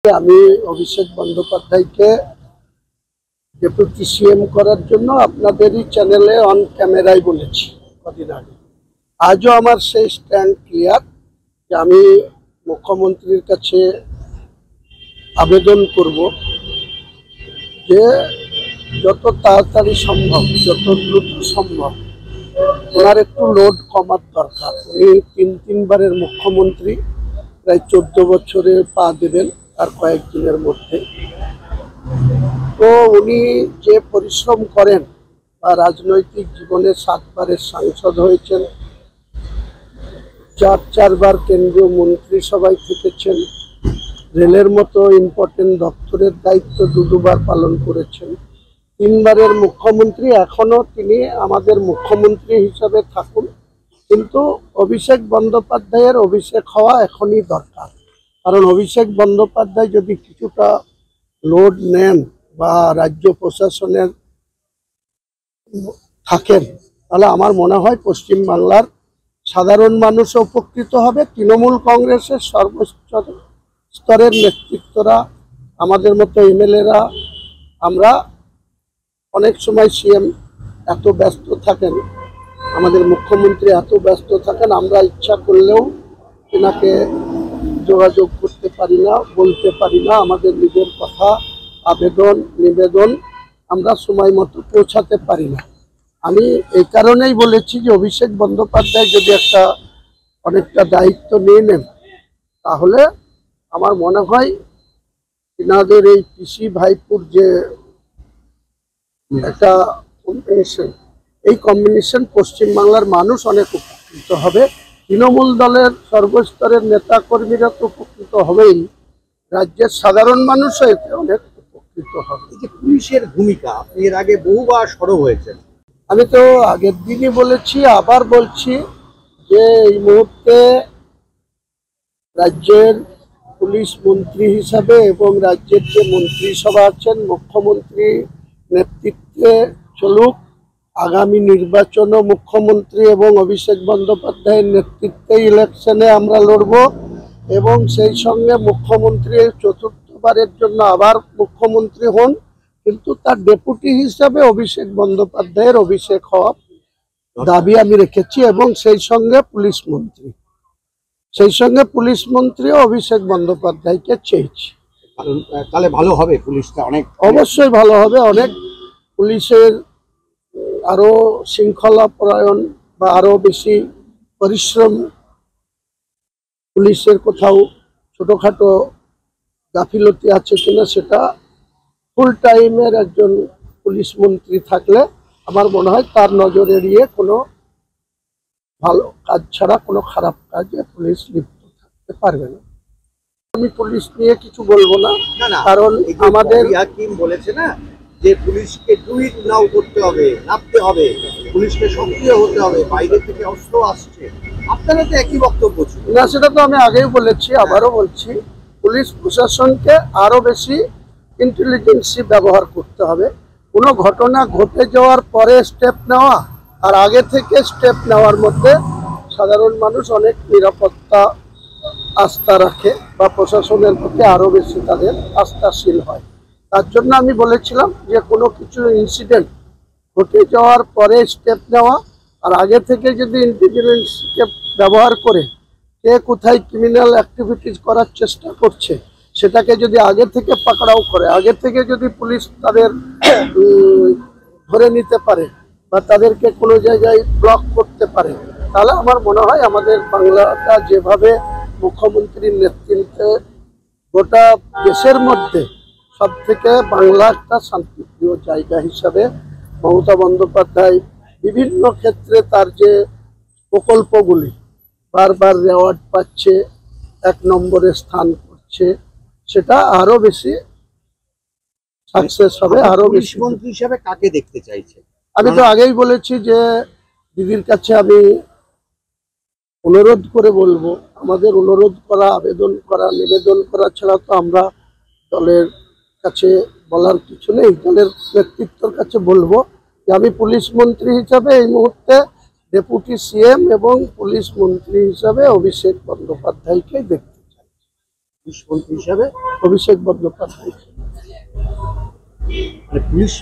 আমি অভিষেক বন্দ্যোপাধ্যায়কে deputy CM করার জন্য আপনাদেরই চ্যানেলে অন ক্যামেরায় বলেছি কদিন আগে। আজও আমার সেই স্ট্যান্ড ক্লিয়ার যে আমি মুখ্যমন্ত্রীর কাছে আবেদন করব যে যত তাড়াতাড়ি সম্ভব, যত দ্রুত সম্ভব ওনার একটু লোড কমার দরকার। উনি তিনবারের মুখ্যমন্ত্রী, প্রায় 14 বছরে পা দেবেন আর কয়েকদিনের মধ্যে। তো উনি যে পরিশ্রম করেন বা রাজনৈতিক জীবনে 7 বারের সাংসদ হয়েছেন, 4বার কেন্দ্রীয় মন্ত্রিসভায় থেকেছেন, রেলের মতো ইম্পর্টেন্ট দপ্তরের দায়িত্ব দুবার পালন করেছেন, 3বারের মুখ্যমন্ত্রী, এখনো তিনি আমাদের মুখ্যমন্ত্রী হিসাবে থাকুন। কিন্তু অভিষেক বন্দ্যোপাধ্যায়ের অভিষেক হওয়া এখনই দরকার। কারণ অভিষেক বন্দ্যোপাধ্যায় যদি কিছুটা লোড নেন বা রাজ্য প্রশাসনের থাকেন, তাহলে আমার মনে হয় পশ্চিমবাংলার সাধারণ মানুষ উপকৃত হবে। তৃণমূল কংগ্রেসের সর্বস্তরের নেতৃত্বরা, আমাদের মতো এমএলএরা, আমরা অনেক সময় সিএম এত ব্যস্ত থাকেন, আমাদের মুখ্যমন্ত্রী এত ব্যস্ত থাকেন, আমরা ইচ্ছা করলেও এনাকে যোগাযোগ করতে পারি না, বলতে পারি না, আমাদের নিজের কথা, আবেদন নিবেদন আমরা সময় মতো পৌঁছাতে পারি না। আমি এই কারণেই বলেছি যে অভিষেক বন্দ্যোপাধ্যায় যদি অনেকটা দায়িত্ব নিয়ে নেন, তাহলে আমার মনে হয় এনাদের এই পিসি ভাইপুর যে একটা কম্বিনেশন, এই কম্বিনেশন পশ্চিমবাংলার মানুষ অনেক উপকৃত হবে। তৃণমূল দলের সর্বস্তরের নেতা কর্মীরা তো উপকৃত হবেই, রাজ্যের সাধারণ মানুষও এতে অনেক উপকৃত হবে। এই যে পুলিশের ভূমিকা, এর আগে বহুবার সরব হয়েছে। আমি তো আগের দিনই বলেছি, আবার বলছি যে এই মুহূর্তে রাজ্যের পুলিশ মন্ত্রী হিসাবে এবং রাজ্যের যে মন্ত্রিসভা আছেন, মুখ্যমন্ত্রী নেতৃত্বে চলুক। আগামী নির্বাচনও মুখ্যমন্ত্রী এবং অভিষেক বন্দ্যোপাধ্যায়ের নেতৃত্বে ইলেকশনে আমরা লড়ব এবং সেই সঙ্গে মুখ্যমন্ত্রী 4র্থবারের জন্য আবার মুখ্যমন্ত্রী হন, কিন্তু তার ডেপুটি হিসাবে অভিষেক বন্দ্যোপাধ্যায়ের অভিষেক হওয়া দাবি আমি রেখেছি এবং সেই সঙ্গে পুলিশ মন্ত্রীও অভিষেক বন্দ্যোপাধ্যায়কে চেয়েছি। তাহলে ভালো হবে, পুলিশটা অনেক, অবশ্যই ভালো হবে। অনেক পুলিশের আরো শৃঙ্খলা পরায়ণ বা আরো বেশি পরিশ্রম, পুলিশের কোথাও ছোটখাটো গাফিলতি আছে কিনা সেটা ফুল টাইমের একজন পুলিশ মন্ত্রী থাকলে আমার মনে হয় তার নজর এড়িয়ে কোনো ভালো কাজ ছাড়া কোনো খারাপ কাজে পুলিশ লিপ্ত থাকতে পারবে না। আমি পুলিশ নিয়ে কিছু বলবো না, কারণ আমাদের হাকিম বলেছে না যে পুলিশকে টুইট নাও করতে হবে, নামতে হবে, পুলিশকে সক্রিয় হতে হবে, বাইরে থেকে অস্ত্র আসছে। আপনারা তো একই বক্তব্য ছিল না, সেটা তো আমি আগেই বলেছি, আবারও বলছি, পুলিশ প্রশাসনকে আরো বেশি ইন্টেলিজেন্সি ব্যবহার করতে হবে। কোনো ঘটনা ঘটে যাওয়ার পরে স্টেপ নেওয়া আর আগে থেকে স্টেপ নেওয়ার মধ্যে সাধারণ মানুষ অনেক নিরাপত্তা আস্থা রাখে বা প্রশাসনের প্রতি আরো বেশি তাদের আস্থাশীল হয়। তার জন্য আমি বলেছিলাম যে কোনো কিছু ইনসিডেন্ট ঘটে যাওয়ার পরে স্টেপ নেওয়া আর আগে থেকে যদি ইন্টেলিজেন্সকে ব্যবহার করে কে কোথায় ক্রিমিনাল অ্যাক্টিভিটিস করার চেষ্টা করছে সেটাকে যদি আগে থেকে পাকড়াও করে, আগে থেকে যদি পুলিশ তাদের ধরে নিতে পারে বা তাদেরকে কোনো জায়গায় ব্লক করতে পারে, তাহলে আমার মনে হয় আমাদের বাংলাটা যেভাবে মুখ্যমন্ত্রীর নেতৃত্বে গোটা দেশের মধ্যে সব থেকে বাংলা একটা শান্তিপ্রিয় জায়গা হিসাবে মমতা বন্দ্যোপাধ্যায় বিভিন্ন ক্ষেত্রে তার যে প্রকল্পগুলি বারবার অ্যাওয়ার্ড পাচ্ছে, 1 নম্বরে স্থান করছে, সেটা আরো বেশি সাকসেস হবে। আরো বেশি মন্ত্রী হিসাবে কাকে দেখতে চাইছে? আমি তো আগেই বলেছি যে দিদির কাছে আমি অনুরোধ করে বলবো, আমাদের অনুরোধ করা, আবেদন করা, নিবেদন করা ছাড়া তো আমরা দলের কাছে বলার কিছু নেই। দলের নেতৃত্বের কাছে বলবো যে আমি পুলিশ মন্ত্রী হিসাবে এই মুহূর্তে ডেপুটি সিএম এবং পুলিশ মন্ত্রী হিসাবে অভিষেক বন্দ্যোপাধ্যায়কে দেখতে পুলিশ মন্ত্রী হিসাবে অভিষেক বন্দ্যোপাধ্যায়। মানে পুলিশ।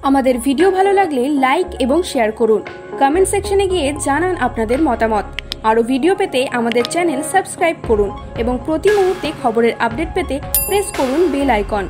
আমাদের ভিডিও ভালো লাগলে লাইক এবং শেয়ার করুন। কমেন্ট সেকশনে গিয়ে জানান আপনাদের মতামত। আরও ভিডিও পেতে আমাদের চ্যানেল সাবস্ক্রাইব করুন এবং প্রতি মুহূর্তে খবরের আপডেট পেতে প্রেস করুন বেল আইকন।